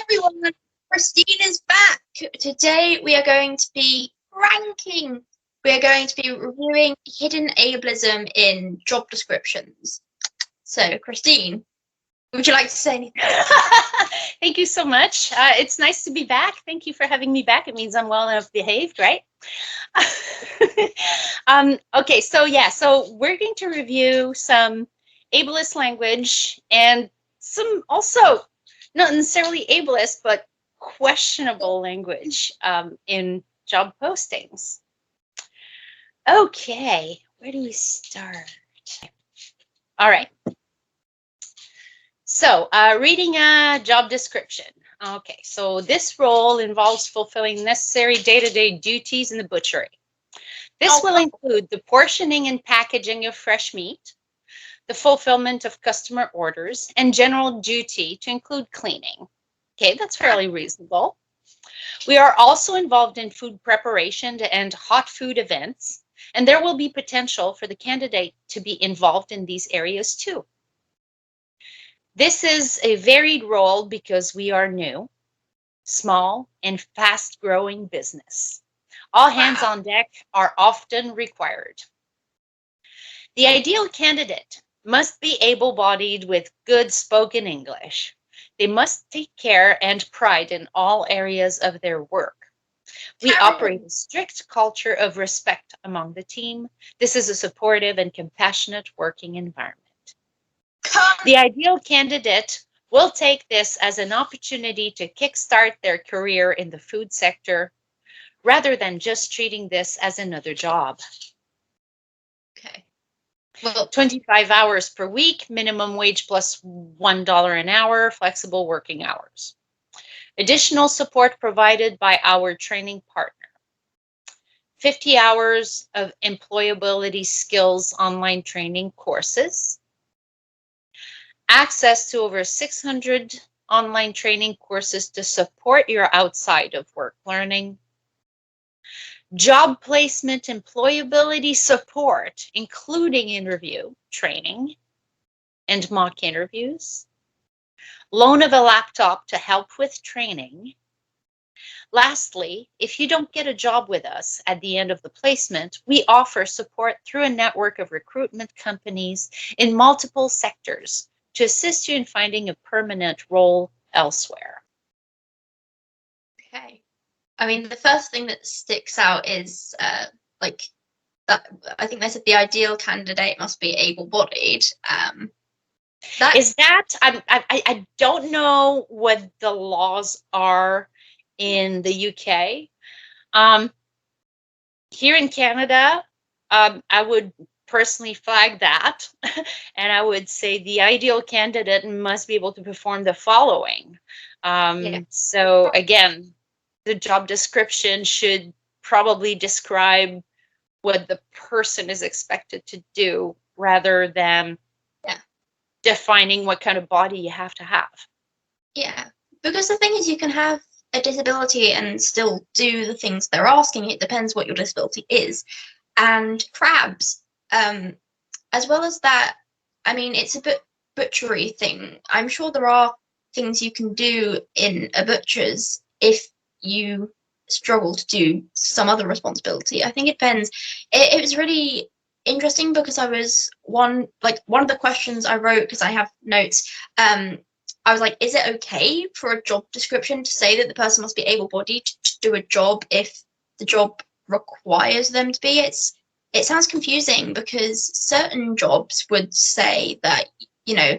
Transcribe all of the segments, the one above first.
everyone, Christine is back. Today we are going to be ranking. We are going to be reviewing hidden ableism in job descriptions. So, Christine, would you like to say anything? Thank you so much. It's nice to be back. Thank you for having me back. It means I'm well enough behaved, right? Okay, so we're going to review some ableist language and some also not necessarily ableist, but questionable language in job postings. Okay, where do we start? All right. So reading a job description. Okay, so this role involves fulfilling necessary day-to-day duties in the butchery. This will include the portioning and packaging of fresh meat, the fulfillment of customer orders, and general duty to include cleaning. Okay, that's fairly reasonable. We are also involved in food preparation and hot food events, and there will be potential for the candidate to be involved in these areas too. This is a varied role because we are new, small, and fast-growing business. All hands on deck are often required. The ideal candidate must be able-bodied with good spoken English. They must take care and pride in all areas of their work. We operate a strict culture of respect among the team. This is a supportive and compassionate working environment. The ideal candidate will take this as an opportunity to kickstart their career in the food sector rather than just treating this as another job. Okay. Well, 25 hours per week, minimum wage plus $1 an hour, flexible working hours. Additional support provided by our training partner. 50 hours of employability skills online training courses. Access to over 600 online training courses to support your outside of work learning. Job placement employability support, including interview training and mock interviews. Loan of a laptop to help with training. Lastly, if you don't get a job with us at the end of the placement, we offer support through a network of recruitment companies in multiple sectors to assist you in finding a permanent role elsewhere. Okay. I mean, the first thing that sticks out is like that. I think they said the ideal candidate must be able-bodied. I don't know what the laws are in the UK. Here in Canada, I would personally flag that, and I would say the ideal candidate must be able to perform the following. So again, the job description should probably describe what the person is expected to do rather than defining what kind of body you have to have. Yeah, because the thing is, you can have a disability and still do the things they're asking. It depends what your disability is. And crabs, as well as that, I mean, it's a butchery thing. I'm sure there are things you can do in a butcher's if you struggle to do some other responsibility. I think it depends. It was really interesting because I was one of the questions I wrote, because I have notes, I was like, is it okay for a job description to say that the person must be able-bodied to do a job if the job requires them to be? It sounds confusing because certain jobs would say that, you know,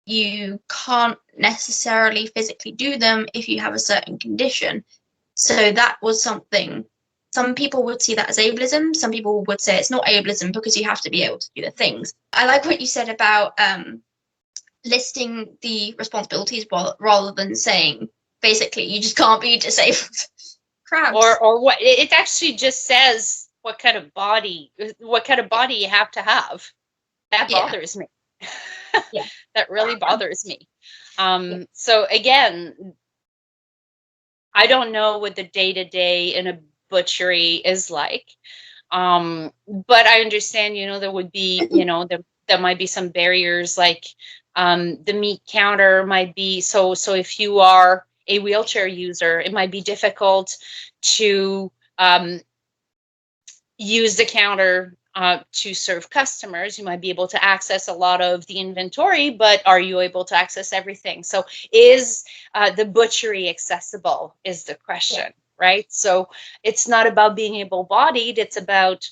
you can't necessarily physically do them if you have a certain condition. So that was something. Some people would see that as ableism. Some people would say it's not ableism because you have to be able to do the things. I like what you said about listing the responsibilities rather than saying basically you just can't be disabled. Crabs. Or what it actually just says what kind of body you have to have. That bothers me. That really bothers me. So again, I don't know what the day-to-day in a butchery is like, but I understand, you know, there would be, you know, there might be some barriers like The meat counter might be, so if you are a wheelchair user, it might be difficult to use the counter to serve customers. You might be able to access a lot of the inventory, but are you able to access everything? So is the butchery accessible is the question, right? So it's not about being able-bodied, it's about,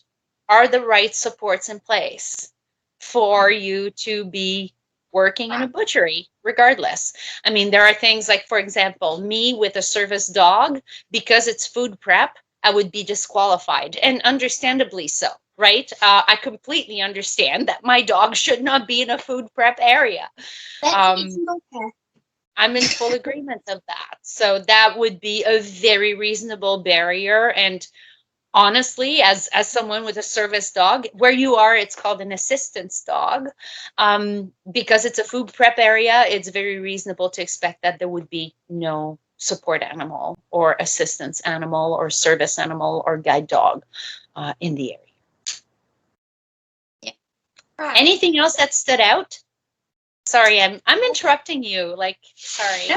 are the right supports in place for you to be working in a butchery regardless? I mean, there are things like, for example, me with a service dog, because it's food prep, I would be disqualified, and understandably so, right? I completely understand that my dog should not be in a food prep area. I'm in full agreement of that. So that would be a very reasonable barrier. And honestly, as someone with a service dog, where you are, it's called an assistance dog. Because it's a food prep area, it's very reasonable to expect that there would be no support animal or assistance animal or service animal or guide dog in the area. Yeah. Right. Anything else that stood out? Sorry, I'm interrupting you. Like, sorry.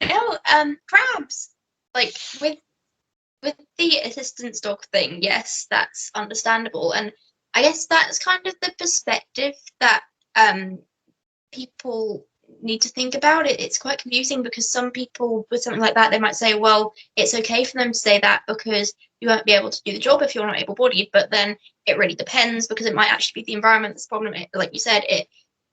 No, crabs. Like with the assistance dog thing, yes, that's understandable, and I guess that's kind of the perspective that people need to think about it. It's quite confusing because some people with something like that, they might say, well, it's okay for them to say that because you won't be able to do the job if you're not able-bodied, but then it really depends, because it might actually be the environment that's the problem. Like you said, it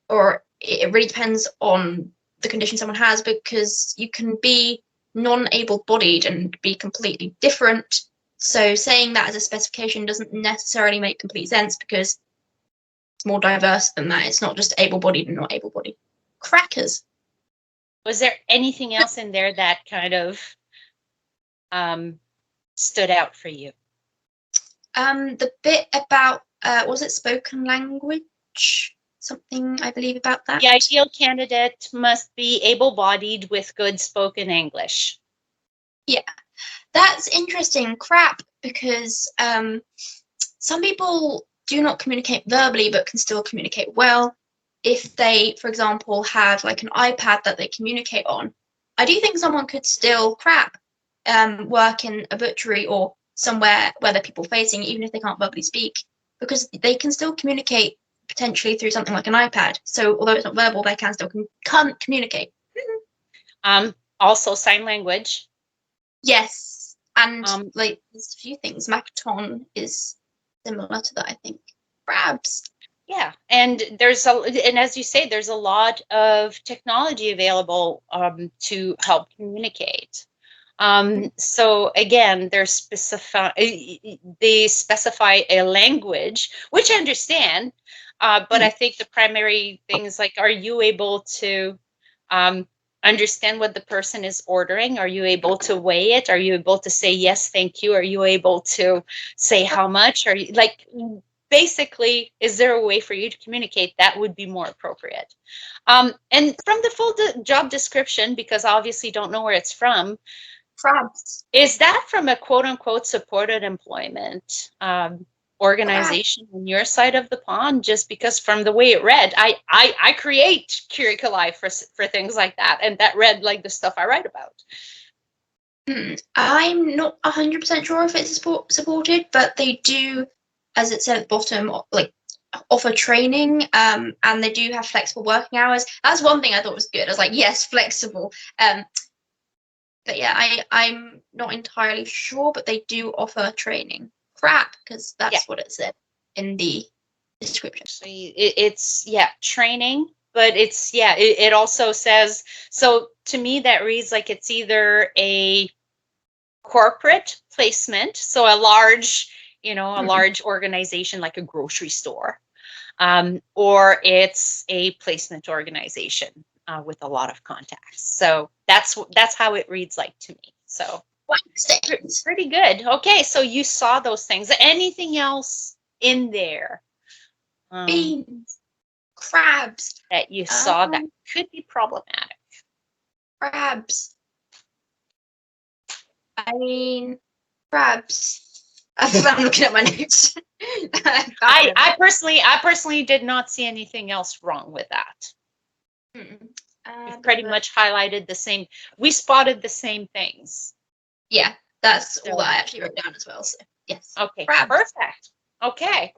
really depends on the condition someone has, because you can be non-able-bodied and be completely different. So saying that as a specification doesn't necessarily make complete sense, because it's more diverse than that. It's not just able-bodied and not able-bodied. Crackers. Was there anything else in there that kind of stood out for you? The bit about, was it spoken language? Something, I believe, about that. The ideal candidate must be able-bodied with good spoken English. Yeah, that's interesting. Crap, because some people do not communicate verbally but can still communicate well. If they, for example, have like an iPad that they communicate on, I do think someone could still work in a butchery or somewhere where there are people facing, even if they can't verbally speak, because they can still communicate potentially through something like an iPad. So although it's not verbal, they can still communicate. Also sign language. Yes, and like there's a few things. Makaton is similar to that, I think. Crabs. Yeah, and as you say, there's a lot of technology available to help communicate. So again, they specify a language, which I understand, but I think the primary things, like, are you able to understand what the person is ordering? Are you able to weigh it? Are you able to say yes, thank you? Are you able to say how much? Are you, like, basically, is there a way for you to communicate that would be more appropriate? And from the full job description, because obviously don't know where it's from, Crabs. is that from a quote-unquote supported employment organization on your side of the pond? Just because from the way it read, I create curricula for things like that, and that read like the stuff I write about. I'm not 100% sure if it's supported, but they do, as it said at the bottom, like offer training, and they do have flexible working hours. That's one thing I thought was good. I was like, yes, flexible. But yeah, I'm not entirely sure, but they do offer training. Crap, because that's what it said in the description. So it's training, but it's it also says, so to me that reads like it's either a corporate placement, so a large, a large organization like a grocery store, or it's a placement organization with a lot of contacts. So that's how it reads like to me. So pretty good. Okay, so you saw those things. Anything else in there? Beans, crabs that you saw that could be problematic? Crabs. I mean, crabs. I'm looking at my notes. I personally did not see anything else wrong with that. We've pretty much highlighted the same. We spotted the same things. Yeah, that's all that I actually wrote down as well. So yes. Okay, crabs. perfect. Okay.